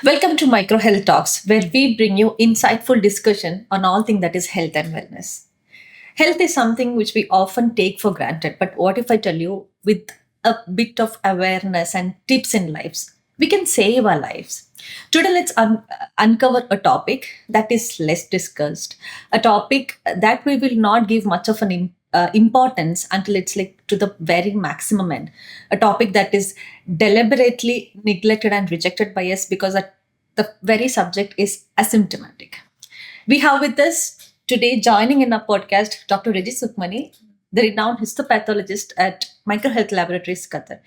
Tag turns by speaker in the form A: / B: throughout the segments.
A: Welcome to Micro Health Talks, where we bring you insightful discussion on all things that is health and wellness. Health is something which we often take for granted, but what if I tell you with a bit of awareness and tips in lives, we can save our lives. Today, let's uncover a topic that is less discussed, a topic that we will not give much of an importance until it's like to the very maximum end, a topic that is deliberately neglected and rejected by us because the very subject is asymptomatic. We have with us today, joining in our podcast, Dr. Reggie Sukhmani, the renowned histopathologist at Microhealth Laboratories, Qatar.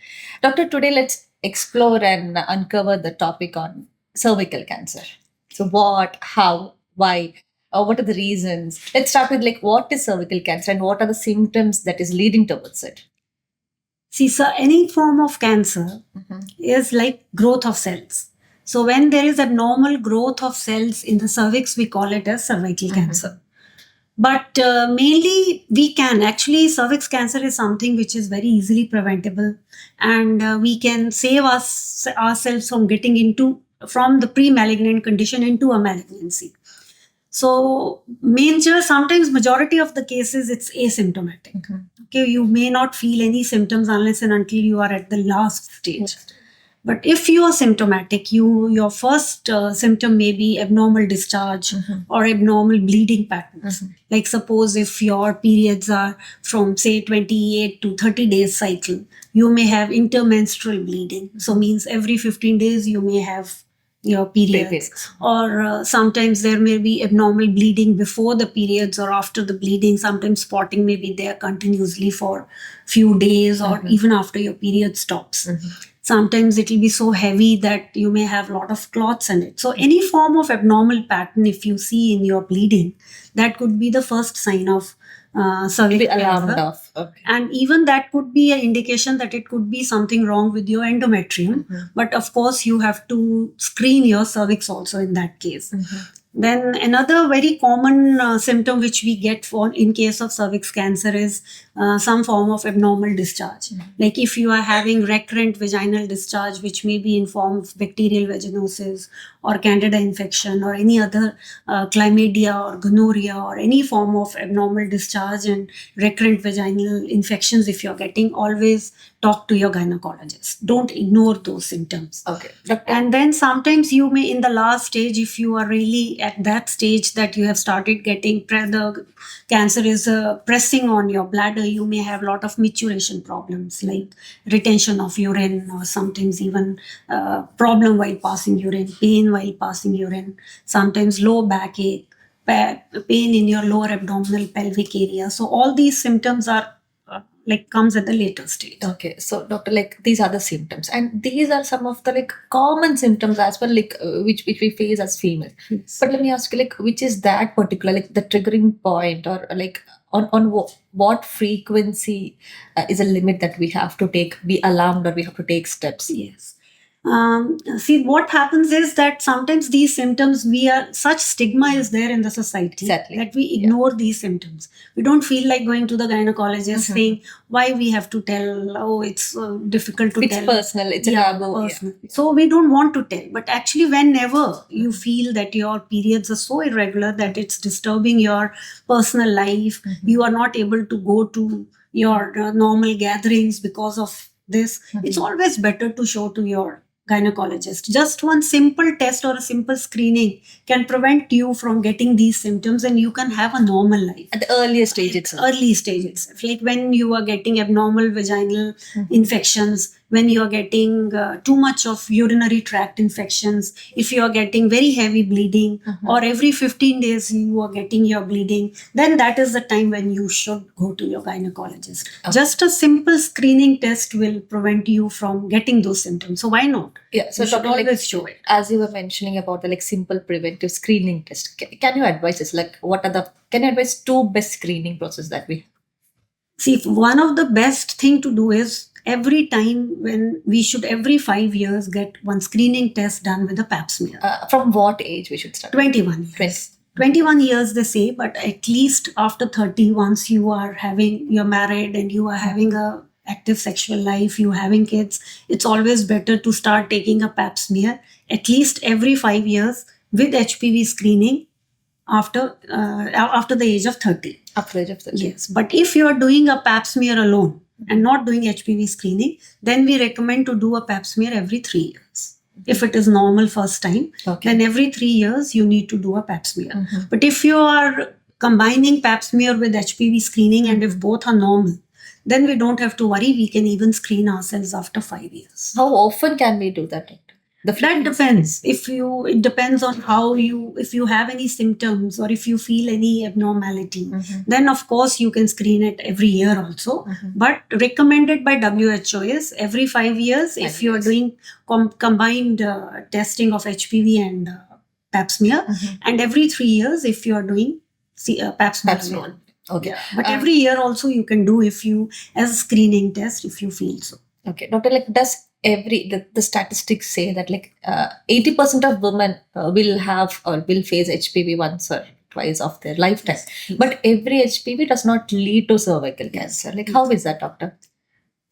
A: Doctor, today let's explore and uncover the topic on cervical cancer. So, what, how, why, what are the reasons? Let's start with like what is cervical cancer and what are the symptoms that is leading towards it.
B: See, so any form of cancer is like growth of cells. So when there is abnormal growth of cells in the cervix, we call it as cervical cancer. But mainly we can actually cervix cancer is something which is very easily preventable, and we can save ourselves from getting into from the pre-malignant condition into a malignancy. So sometimes majority of the cases it's asymptomatic. Okay, you may not feel any symptoms unless and until you are at the last stage. But if you are symptomatic, your first symptom may be abnormal discharge or abnormal bleeding patterns. Like suppose if your periods are from say 28 to 30 days cycle, you may have intermenstrual bleeding. So means every 15 days you may have your periods, or sometimes there may be abnormal bleeding before the periods or after the bleeding. Sometimes spotting may be there continuously for few days or even after your period stops. Sometimes it will be so heavy that you may have a lot of clots in it. So any form of abnormal pattern, if you see in your bleeding, that could be the first sign of cervical cancer. Okay. And even that could be an indication that it could be something wrong with your endometrium. But of course, you have to screen your cervix also in that case. Then another very common symptom which we get for in case of cervix cancer is some form of abnormal discharge. Like if you are having recurrent vaginal discharge, which may be in form of bacterial vaginosis or candida infection or any other chlamydia or gonorrhea or any form of abnormal discharge and recurrent vaginal infections, if you're getting, always talk to your gynecologist. Don't ignore those symptoms. Okay. And then sometimes you may, in the last stage, if you are really at that stage that you have started getting the cancer is pressing on your bladder, you may have a lot of maturation problems like retention of urine, or sometimes even problem while passing urine, pain while passing urine, sometimes low backache, pain in your lower abdominal pelvic area. So all these symptoms are like comes at the later stage.
A: Okay, so doctor, like these are the symptoms, and these are some of the like common symptoms as well, like which we face as females.
B: Yes.
A: But let me ask you, like, which is that particular like the triggering point, or like on what frequency is a limit that we have to be alarmed, or we have to take steps?
B: Yes. See, what happens is that sometimes these symptoms, such stigma is there in the society.
A: Exactly.
B: That we ignore these symptoms. We don't feel like going to the gynecologist saying why we have to tell, oh, it's difficult to tell.
A: It's personal, it's a taboo.
B: Personal. So we don't want to tell. But actually, whenever you feel that your periods are so irregular that it's disturbing your personal life, you are not able to go to your normal gatherings because of this, it's always better to show to your gynecologist. Just one simple test or a simple screening can prevent you from getting these symptoms, and you can have a normal life.
A: At the earliest stage itself.
B: Early stage itself. Like when you are getting abnormal vaginal infections, when you are getting too much of urinary tract infections, if you are getting very heavy bleeding, or every 15 days you are getting your bleeding, then that is the time when you should go to your gynecologist. Okay. Just a simple screening test will prevent you from getting those symptoms. So why not?
A: Yeah, so
B: Doctor,
A: always show it. As you were mentioning about the like simple preventive screening test, can you advise us like can you advise two best screening process that we have?
B: See, one of the best thing to do is every time when we should every 5 years get one screening test done with a pap smear.
A: From what age we should start?
B: 21 years. 21 years they say, but at least after 30, once you're married and you are having a active sexual life, you having kids, it's always better to start taking a pap smear at least every 5 years with HPV screening after the age of 30.
A: After the age of 30.
B: Yes, but if you are doing a pap smear alone and not doing HPV screening, then we recommend to do a pap smear every 3 years. If it is normal first time,
A: Okay.
B: then every 3 years you need to do a pap smear.
A: Mhm.
B: But if you are combining pap smear with HPV screening and if both are normal, then we don't have to worry. We can even screen ourselves after 5 years.
A: How often can we do that, doctor?
B: That
A: frequency?
B: depends. It depends on if you have any symptoms or if you feel any abnormality,
A: Mhm.
B: then of course you can screen it every year also.
A: Mhm.
B: But recommended by WHO is every 5 years if
A: 5
B: you are
A: years.
B: doing combined testing of HPV and pap smear,
A: Mhm.
B: and every 3 years if you are doing pap smear.
A: Pap smear.
B: alone.
A: Okay.
B: Yeah. But
A: Uh,
B: every year also you can do if you as a screening test if you feel so.
A: Okay, doctor, like does the statistics say that like 80% of women will have or will face HPV once or twice of their lifetime,
B: Yes.
A: but every HPV does not lead to cervical cancer. Like how is that, doctor?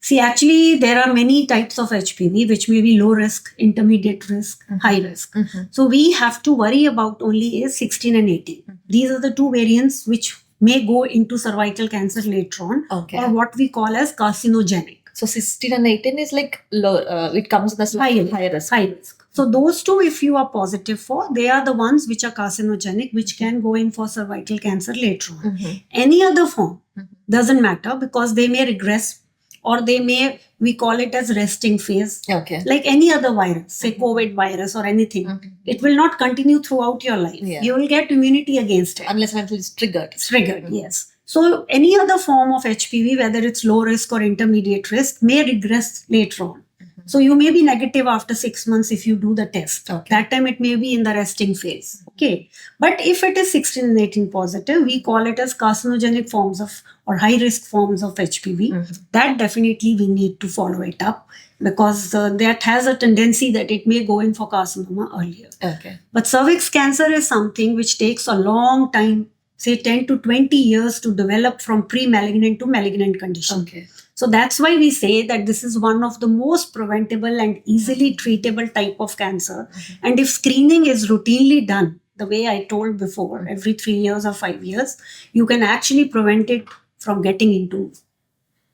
B: See, actually, there are many types of HPV, which may be low risk, intermediate risk,
A: Mhm.
B: high risk.
A: Mhm.
B: So we have to worry about only is 16 and 18.
A: Mhm.
B: These are the two variants which may go into cervical cancer later on,
A: Okay.
B: or what we call as carcinogenic.
A: So 16 and 18 is like low. It comes as high risk.
B: High risk. So those two, if you are positive for, they are the ones which are carcinogenic, which can go in for cervical cancer later on.
A: Mhm.
B: Any other form
A: Mhm.
B: doesn't matter because they may regress or they may, we call it as resting phase.
A: Okay.
B: Like any other virus, say
A: Mhm.
B: COVID virus or anything,
A: Mhm.
B: it will not continue throughout your life.
A: Yeah.
B: You will get immunity against it.
A: Unless and until it's triggered.
B: It's triggered,
A: Mhm.
B: yes. So any other form of HPV, whether it's low risk or intermediate risk, may regress later on.
A: Mhm.
B: So you may be negative after 6 months if you do the test.
A: Okay.
B: That time it may be in the resting phase. Okay. But if it is 16 and 18 positive, we call it as carcinogenic forms of or high risk forms of HPV.
A: Mhm.
B: That definitely we need to follow it up because that has a tendency that it may go in for carcinoma earlier.
A: Okay.
B: But cervix cancer is something which takes a long time, say 10 to 20 years to develop from pre-malignant to malignant condition.
A: Okay.
B: So that's why we say that this is one of the most preventable and easily treatable type of cancer.
A: Mhm.
B: And if screening is routinely done, the way I told before, every 3 years or 5 years, you can actually prevent it from getting into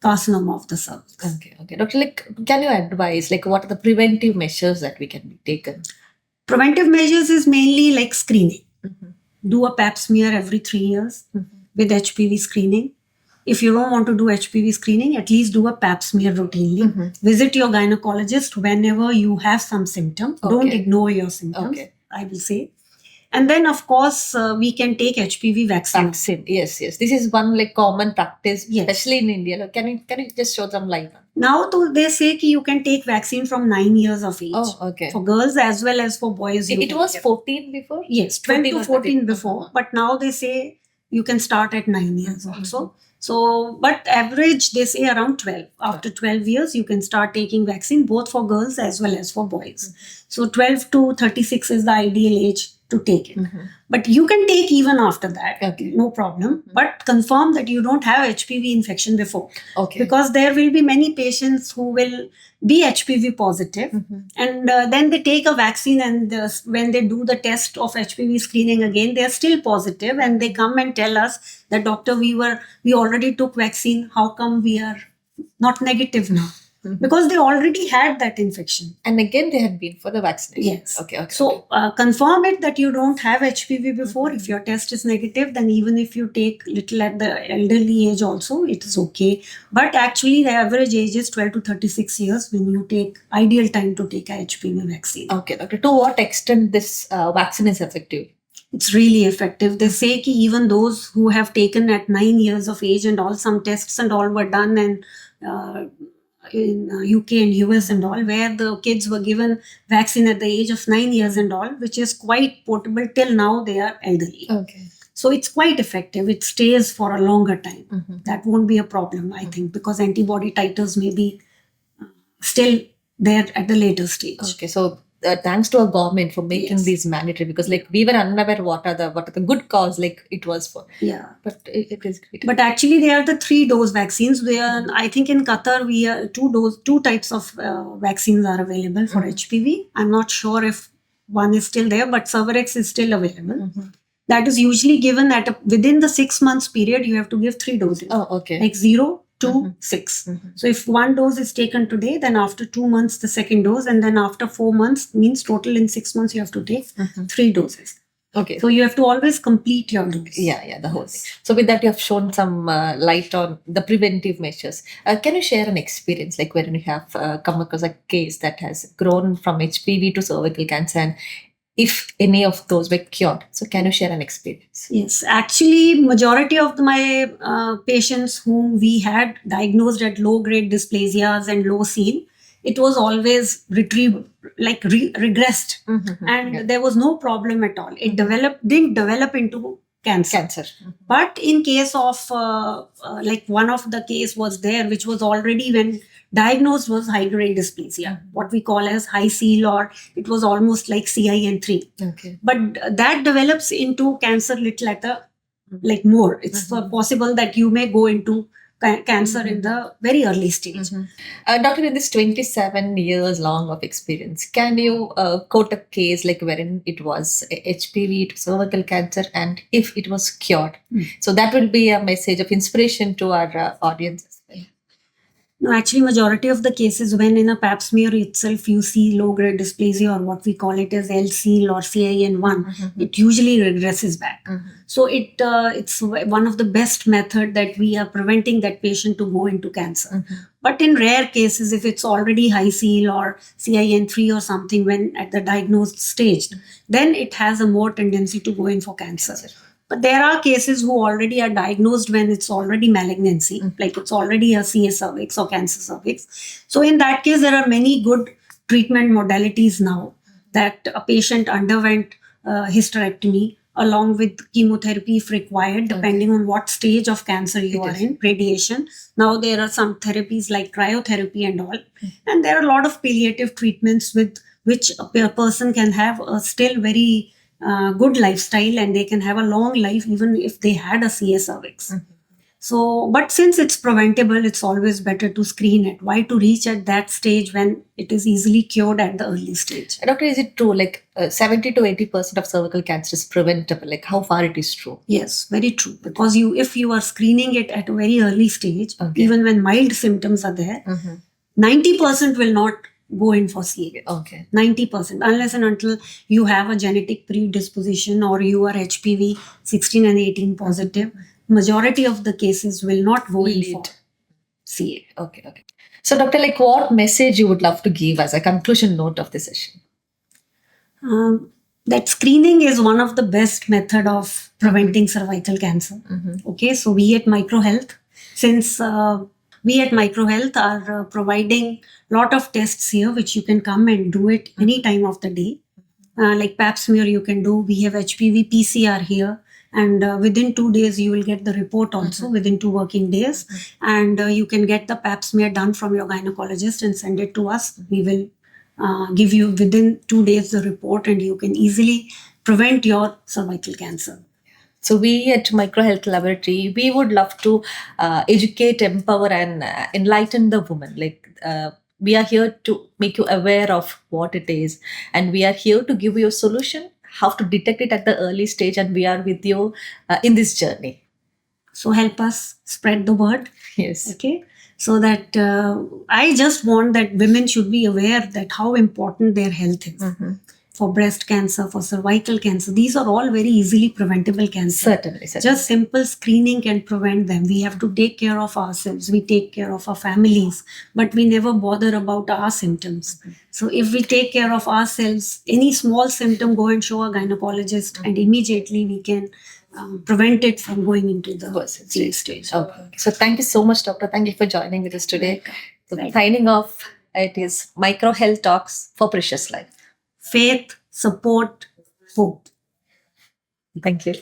B: carcinoma of the cervix.
A: Okay. Okay. Doctor, like, can you advise like what are the preventive measures that we can be taken?
B: Preventive measures is mainly like screening.
A: Mhm.
B: Do a pap smear every 3 years
A: Mhm.
B: with HPV screening. If you don't want to do HPV screening, at least do a pap smear routinely.
A: Mhm.
B: Visit your gynecologist whenever you have some symptom. Don't
A: Okay.
B: ignore your symptoms,
A: Okay.
B: I will say. And then, of course, we can take HPV vaccine.
A: Vaccine. Yes. Yes. This is one like common practice,
B: Yes.
A: especially in India. Like, can you just show some light?
B: Now, they say that you can take vaccine from 9 years of age.
A: Oh, okay.
B: For girls as well as for boys.
A: It
B: can
A: was
B: get.
A: 14 before.
B: Yes, 12
A: 14
B: to
A: or
B: 14
A: 13.
B: before.
A: Uh-huh.
B: But now they say you can start at 9 years
A: Mhm.
B: also. So, but average they say around 12. After 12 years, you can start taking vaccine both for girls as well as for boys. So, 12 to 36 is the ideal age to take it.
A: Mhm.
B: But you can take even after that.
A: Okay.
B: No problem.
A: Mhm.
B: But confirm that you don't have HPV infection before.
A: Okay.
B: Because there will be many patients who will be HPV positive.
A: Mhm.
B: And then they take a vaccine and when they do the test of HPV screening again, they are still positive and they come and tell us that doctor, we already took vaccine. How come we are not negative now?
A: Mhm.
B: Because they already had that infection.
A: And again, they had been for the vaccination.
B: Yes.
A: Okay. Okay.
B: So confirm it that you don't have HPV before.
A: Mhm.
B: If your test is negative, then even if you take little at the elderly age also, it is okay. But actually the average age is 12 to 36 years when you take ideal time to take a HPV vaccine.
A: Okay, doctor. To what extent this vaccine is effective?
B: It's really effective. They say ki even those who have taken at 9 years of age and all, some tests and all were done and in UK and US and all, where the kids were given vaccine at the age of 9 years and all, which is quite portable till now they are elderly.
A: Okay.
B: So it's quite effective. It stays for a longer time.
A: Mhm.
B: That won't be a problem, I think, because antibody titers may be still there at the later stage.
A: Okay. So thanks to our government for making
B: Yes.
A: these mandatory, because like we were unaware what are the good cause like it was for.
B: Yeah.
A: But it is great.
B: But actually, they are the 3-dose vaccines. They are, I think, in Qatar, we are two types of vaccines are available for HPV. I'm not sure if one is still there, but Cervarix is still available. That is usually given within the 6 months period. You have to give 3 doses.
A: Oh, okay.
B: Like 0 to 6. So if 1 dose is taken today, then after 2 months the second dose, and then after 4 months, means total in 6 months you have to take 3 doses.
A: Okay.
B: So you have to always complete your dose.
A: Yeah, the whole thing. So with that, you have shown some light on the preventive measures. Can you share an experience like wherein you have come across a case that has grown from HPV to cervical cancer, and if any of those were cured? So can you share an experience?
B: Yes, actually, majority of my patients whom we had diagnosed at low-grade dysplasias and low seen, it was always regressed, and there was no problem at all. It didn't develop into cancer. But in case of like one of the case was there, which was already when diagnosed was high-grade dysplasia, what we call as high seal, or it was almost like CIN3.
A: Okay.
B: But that develops into cancer little later, like more. It's possible that you may go into cancer in the very early stage.
A: Doctor, in this 27 years long of experience, can you quote a case like wherein it was HPV to cervical cancer and if it was cured? So that will be a message of inspiration to our audience as well.
B: No, actually, majority of the cases when in a pap smear itself you see low-grade dysplasia, or what we call it as L-seal or CIN1, it usually regresses back. So it's one of the best method that we are preventing that patient to go into cancer. But in rare cases, if it's already high seal or CIN3 or something when at the diagnosed stage, then it has a more tendency to go in for cancer. But there are cases who already are diagnosed when it's already malignancy, like it's already a CS cervix or cancer cervix. So in that case, there are many good treatment modalities now that a patient underwent hysterectomy along with chemotherapy if required, depending on what stage of cancer you are in, radiation. Now there are some therapies like cryotherapy and all. And there are a lot of palliative treatments with which a person can have a still very good lifestyle, and they can have a long life even if they had a CS cervix. So, but since it's preventable, it's always better to screen it. Why to reach at that stage when it is easily cured at the early stage?
A: Doctor, is it true like 70 to 80% of cervical cancer is preventable? Like how far it is true?
B: Yes, very true. Because if you are screening it at a very early stage, even when mild symptoms are there, 90% will not go in for CA. 90%, unless and until you have a genetic predisposition or you are HPV 16 and 18 positive. Majority of the cases will not go in for CA.
A: Okay. So, doctor, like what message you would love to give as a conclusion note of the session?
B: That screening is one of the best method of preventing cervical cancer. Okay, so we at MicroHealth, since we at MicroHealth are providing lot of tests here, which you can come and do it any time of the day. Like pap smear you can do. We have HPV PCR here. And within 2 days, you will get the report also within 2 working days. And you can get the pap smear done from your gynecologist and send it to us. We will give you within 2 days the report, and you can easily prevent your cervical cancer.
A: So we at MicroHealth Laboratory, we would love to educate, empower and enlighten the woman. Like we are here to make you aware of what it is, and we are here to give you a solution how to detect it at the early stage, and we are with you in this journey.
B: So help us spread the word.
A: Yes.
B: Okay. So that I just want that women should be aware that how important their health is. For breast cancer, for cervical cancer, these are all very easily preventable cancers.
A: Certainly.
B: Just simple screening can prevent them. We have to take care of ourselves. We take care of our families, but we never bother about our symptoms. So if we take care of ourselves, any small symptom, go and show a gynecologist, and immediately we can prevent it from going into the stage.
A: Okay. So thank you so much, doctor. Thank you for joining with us today. So signing off, it is MicroHealth Talks for Precious Life.
B: Faith, support, hope.
A: Thank you.